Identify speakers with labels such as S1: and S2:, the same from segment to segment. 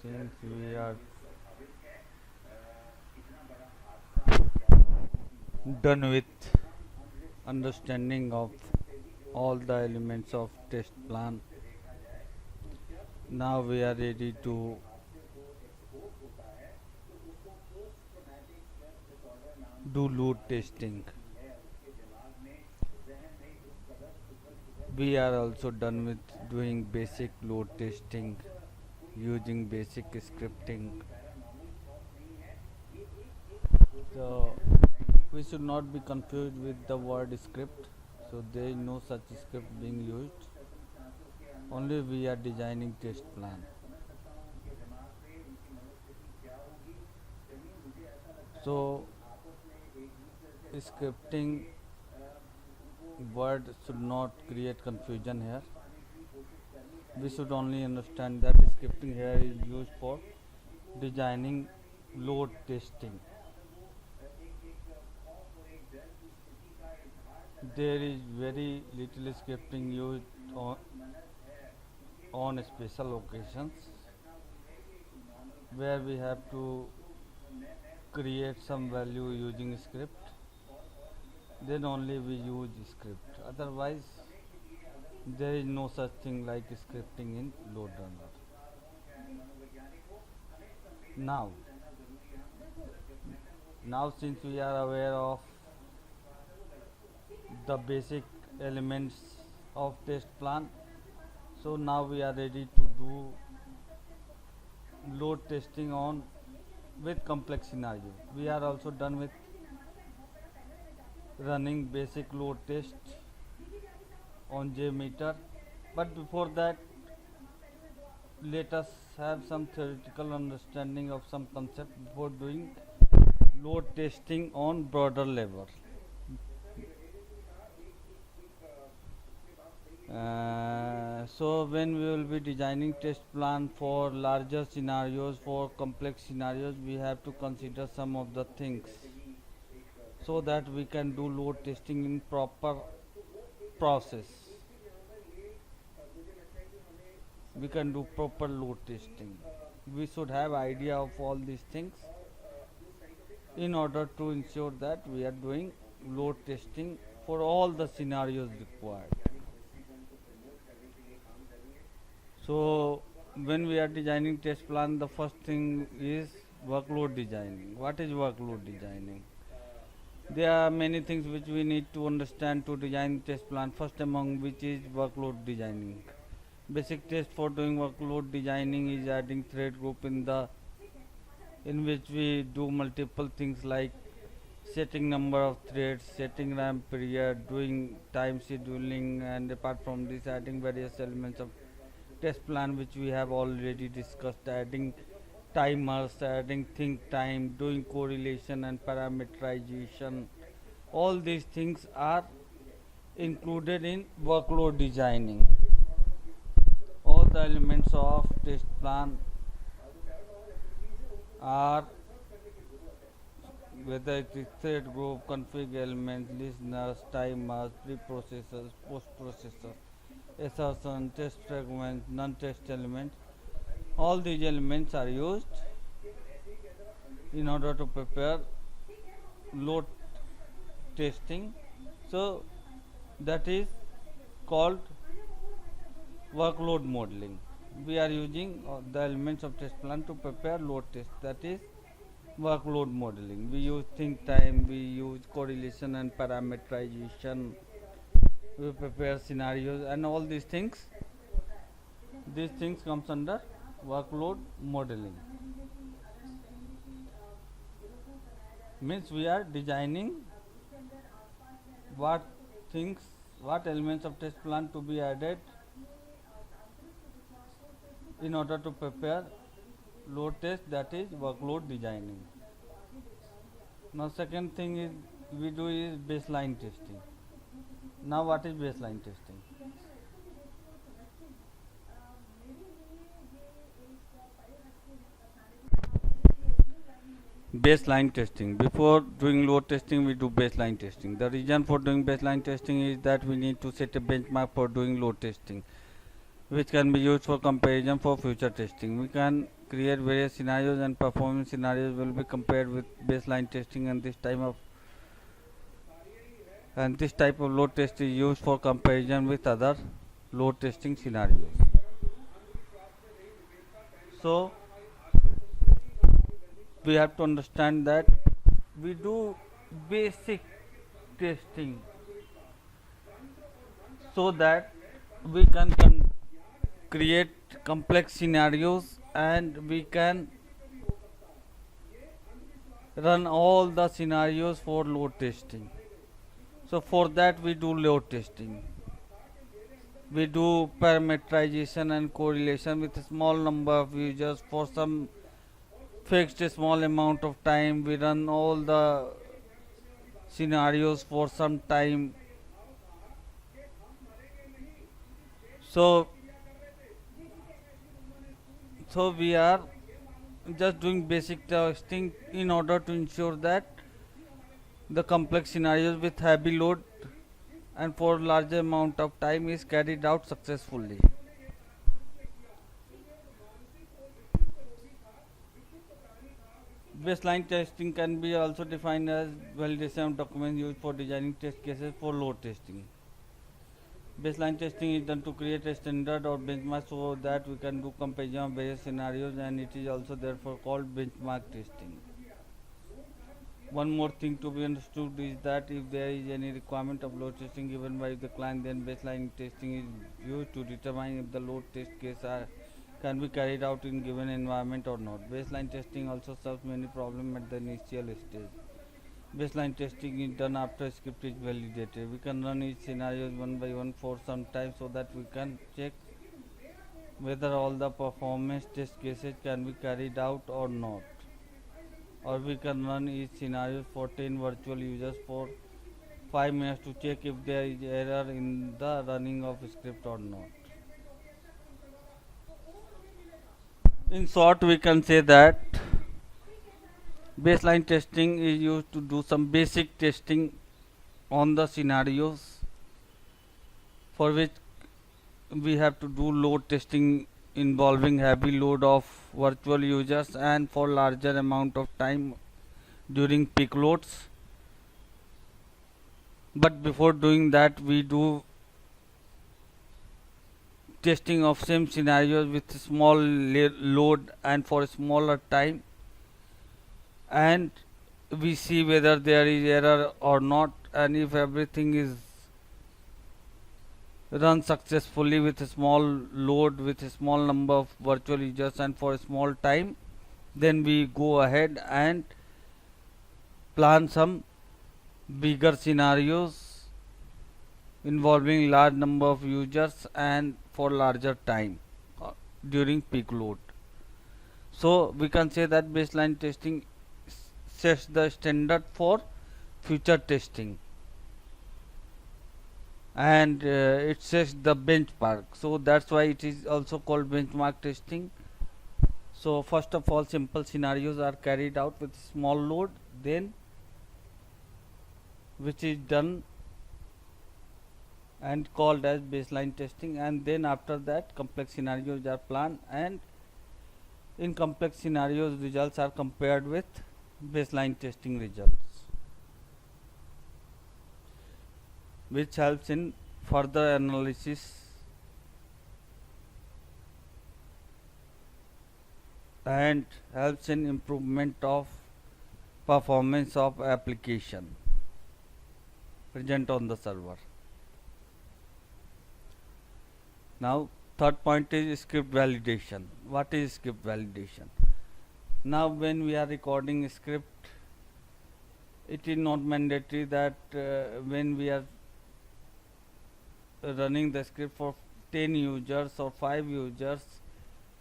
S1: since we are done with understanding of all the elements of test plan, now we are ready to do load testing. We are also done with doing basic load testing using basic scripting. So we should not be confused with the word script. So there is no such script being used. Only we are designing test plan. So scripting word should not create confusion here. We should only understand that scripting here is used for designing load testing. There is very little scripting used on special occasions where we have to create some value using script, then only we use script. Otherwise there is no such thing like scripting in load runner. Now since we are aware of the basic elements of test plan, so now we are ready to do load testing on with complex scenario. We are also done with running basic load test on jMeter, but before that let us have some theoretical understanding of some concept before doing load testing on broader level. So when we will be designing test plan for larger scenarios, for complex scenarios, we have to consider some of the things so that we can do load testing in proper process. We can do proper load testing. We should have idea of all these things in order to ensure that we are doing load testing for all the scenarios required. So when we are designing test plan, the first thing is workload designing. What is workload designing? There are many things which we need to understand to design test plan, first among which is workload designing. Basic test for doing workload designing is adding thread group in which we do multiple things like setting number of threads, setting RAM period, doing time scheduling, and apart from this adding various elements of test plan which we have already discussed, adding timers, adding think time, doing correlation and parameterization. All these things are included in workload designing. All the elements of test plan are, whether it is thread group, config elements, listeners, timers, preprocessors, post-processors, assertion, test fragments, non-test elements, all these elements are used in order to prepare load testing. So that is called workload modeling. We are using the elements of test plan to prepare load test, that is workload modeling. We use think time, we use correlation and parameterization, we prepare scenarios, and all these things comes under workload modeling. Means we are designing what elements of test plan to be added in order to prepare load test, that is workload designing. Now second thing is we do is baseline testing. Now what is baseline testing? Baseline testing. Before doing load testing, we do baseline testing. The reason for doing baseline testing is that we need to set a benchmark for doing load testing, which can be used for comparison for future testing. We can create various scenarios and performance scenarios will be compared with baseline testing, and this type of load test is used for comparison with other load testing scenarios. So we have to understand that we do basic testing so that we can create complex scenarios and we can run all the scenarios for load testing. So for that we do load testing. We do parameterization and correlation with a small number of users for some fixed small amount of time. We run all the scenarios for some time. So we are just doing basic testing in order to ensure that the complex scenarios with heavy load and for larger amount of time is carried out successfully. Baseline testing can be also defined as validation of documents used for designing test cases for load testing. Baseline testing is done to create a standard or benchmark so that we can do comparison of various scenarios, and it is also therefore called benchmark testing. One more thing to be understood is that if there is any requirement of load testing given by the client, then baseline testing is used to determine if the load test case can be carried out in given environment or not. Baseline testing also solves many problems at the initial stage. Baseline testing is done after script is validated. We can run each scenario one by one for some time so that we can check whether all the performance test cases can be carried out or not. Or we can run each scenario for 10 virtual users for 5 minutes to check if there is error in the running of script or not. In short, we can say that baseline testing is used to do some basic testing on the scenarios for which we have to do load testing involving heavy load of virtual users and for larger amount of time during peak loads. But before doing that, we do testing of same scenarios with small load and for a smaller time, and we see whether there is error or not, and if everything is run successfully with a small load with a small number of virtual users and for a small time, then we go ahead and plan some bigger scenarios involving large number of users and for larger time during peak load. So we can say that baseline testing sets the standard for future testing, and it sets the benchmark, so that's why it is also called benchmark testing. So first of all, simple scenarios are carried out with small load, then which is done and called as baseline testing, and then after that complex scenarios are planned, and in complex scenarios results are compared with baseline testing results, which helps in further analysis and helps in improvement of performance of application present on the server. Now third point is script validation. What is script validation? Now when we are recording a script, it is not mandatory that when we are running the script for 10 users or 5 users,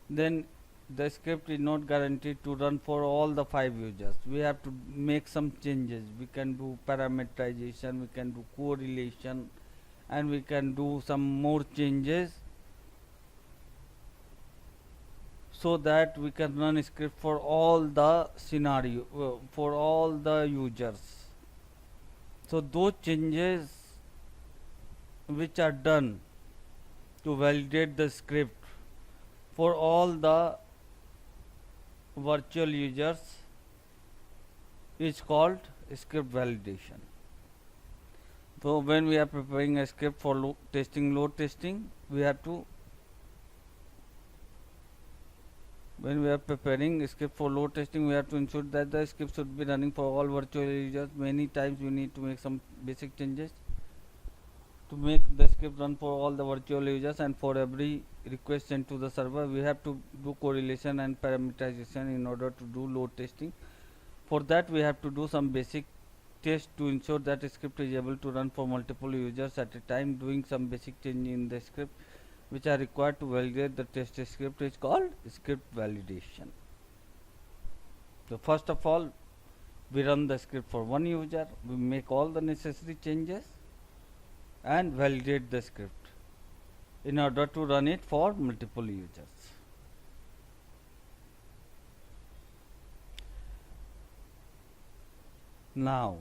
S1: then the script is not guaranteed to run for all the 5 users. We have to make some changes. We can do parameterization, we can do correlation, and we can do some more changes so that we can run a script for all the scenario for all the users. So those changes which are done to validate the script for all the virtual users is called script validation. So when we are preparing a script for load testing, we have to, when we are preparing a script for load testing, we have to ensure that the script should be running for all virtual users. Many times we need to make some basic changes to make the script run for all the virtual users, and for every request sent to the server we have to do correlation and parameterization in order to do load testing. For that we have to do some basic tests to ensure that the script is able to run for multiple users at a time. Doing some basic change in the script which are required to validate the test script is called script validation. So first of all, we run the script for one user, we make all the necessary changes and validate the script in order to run it for multiple users. Now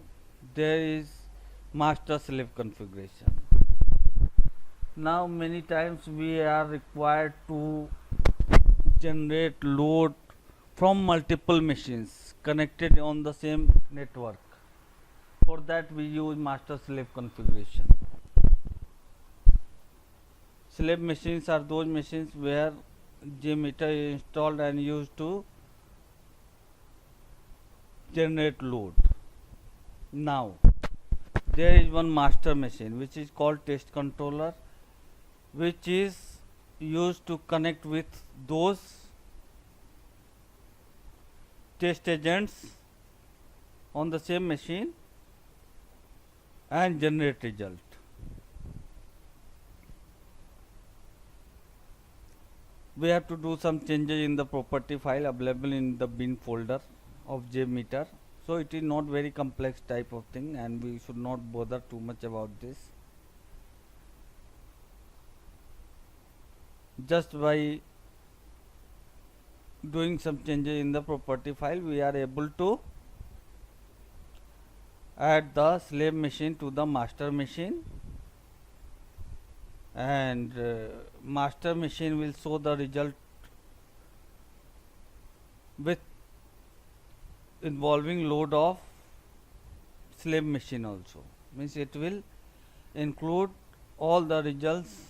S1: there is master slave configuration. Now many times we are required to generate load from multiple machines connected on the same network. For that we use master slave configuration. Slave machines are those machines where jMeter is installed and used to generate load. Now there is one master machine which is called test controller, which is used to connect with those test agents on the same machine and generate result. We have to do some changes in the property file available in the bin folder of jMeter. So it is not very complex type of thing and we should not bother too much about this. Just by doing some changes in the property file, we are able to add the slave machine to the master machine, and master machine will show the result with involving load of slave machine also. Means it will include all the results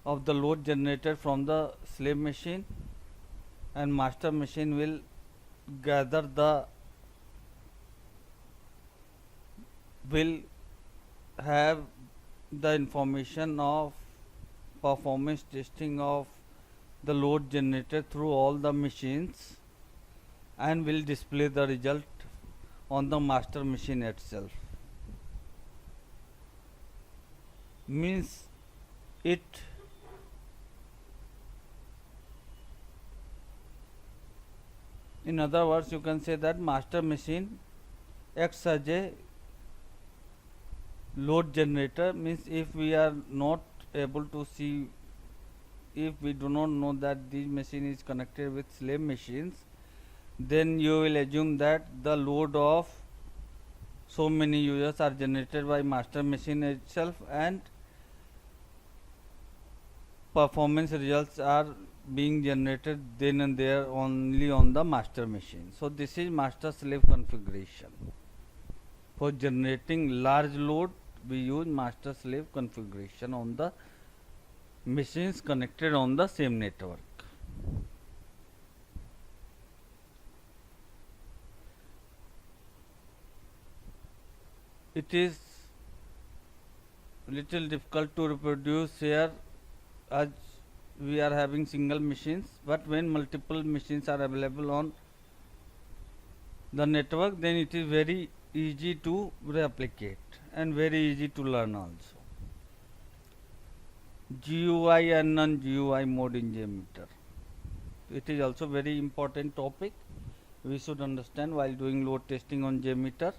S1: of the load generated from the slave machine, and master machine will gather the, will have the information of performance testing of the load generated through all the machines and will display the result on the master machine itself. Means it in other words, you can say that master machine acts as a load generator. Means if we are not able to see, if we do not know that this machine is connected with slave machines, then you will assume that the load of so many users are generated by master machine itself and performance results are being generated then and there only on the master machine. So this is master slave configuration. For generating large load, we use master slave configuration on the machines connected on the same network. It is little difficult to reproduce here as we are having single machines, but when multiple machines are available on the network, then it is very easy to replicate and very easy to learn also. GUI and non-GUI mode in jMeter. It is also very important topic we should understand while doing load testing on jMeter.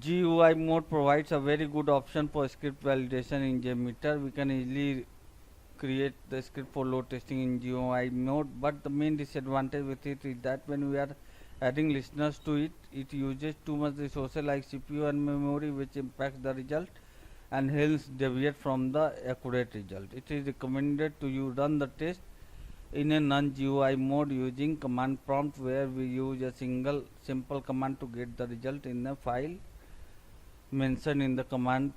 S1: GUI mode provides a very good option for script validation in jMeter. We can easily create the script for load testing in GUI mode, but the main disadvantage with it is that when we are adding listeners to it, it uses too much resources like CPU and memory, which impacts the result and hence deviate from the accurate result. It is recommended to you run the test in a non-GUI mode using command prompt, where we use a simple command to get the result in a file mentioned in the command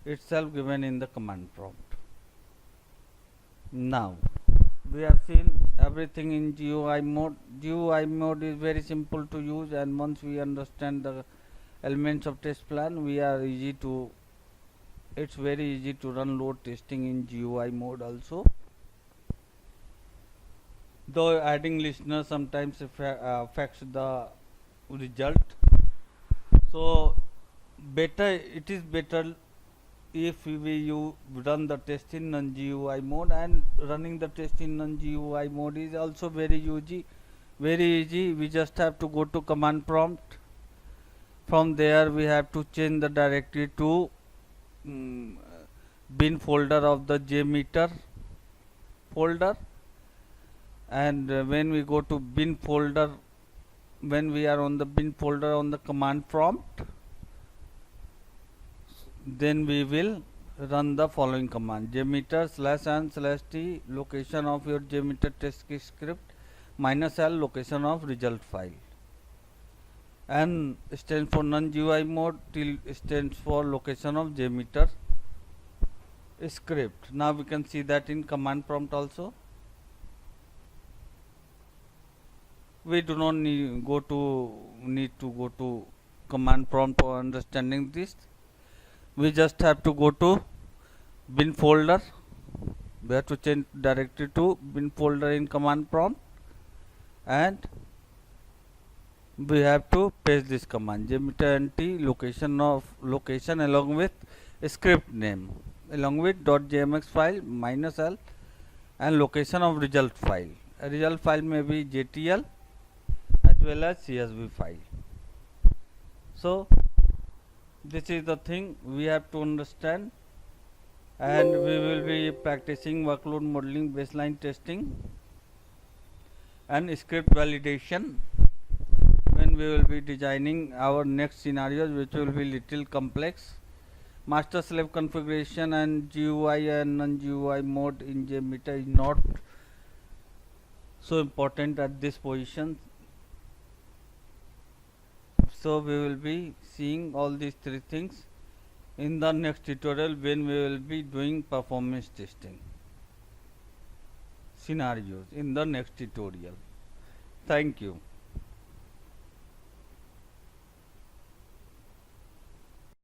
S1: itself given in the command prompt. Now we have seen everything in GUI mode. GUI mode is very simple to use, and once we understand the elements of test plan, it's very easy to run load testing in GUI mode also. Though adding listener sometimes affects the result, so it is better if you run the test in non-GUI mode, and running the test in non-GUI mode is also very easy. We just have to go to command prompt. From there we have to change the directory to bin folder of the jMeter folder, and when we go to bin folder, when we are on the bin folder on the command prompt, then we will run the following command: jmeter /n/t location of your jmeter test script -l location of result file. N stands for non-GUI mode, till stands for location of jmeter script. Now we can see that in command prompt also. We do not need to go to command prompt for understanding this. We just have to go to bin folder. We have to change directory to bin folder in command prompt, and we have to paste this command: jmeter nt location along with script name, along with .jmx file -l, and location of result file. A result file may be JTL as well as CSV file. So this is the thing we have to understand, and we will be practicing workload modeling, baseline testing, and script validation when we will be designing our next scenarios, which will be little complex. Master slave configuration and GUI and non-GUI mode in jMeter is not so important at this position. So we will be seeing all these three things in the next tutorial, when we will be doing performance testing scenarios in the next tutorial. Thank you.